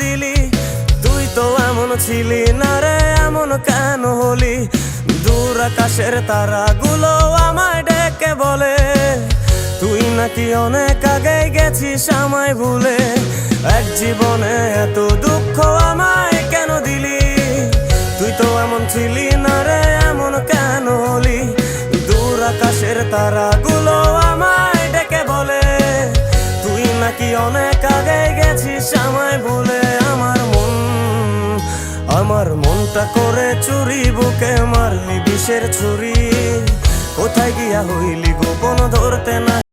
দিলি? তুই তো এমন ছিলি না রে, এমন কেন হলি? দূর আকাশের তারাগুলো আমায় ডেকে বলে তুই নাকি অনেক আগে গেছিস আমায় ভুলে। এক জীবনে এত দুঃখ আমায় কেন দিলি? তুই তো এমন ছিলি না রে, এমন কেন হলি? দূর আকাশের তারাগুলো আমায় ডেকে বলে তুই নাকি অনেক আগে গেছিস আমায় ভুলে। আমার মনটা করে চুরি, বুকে মারলি বিষের ছুরি। কোথায় গিয়া হইলি গোপন ধরতে না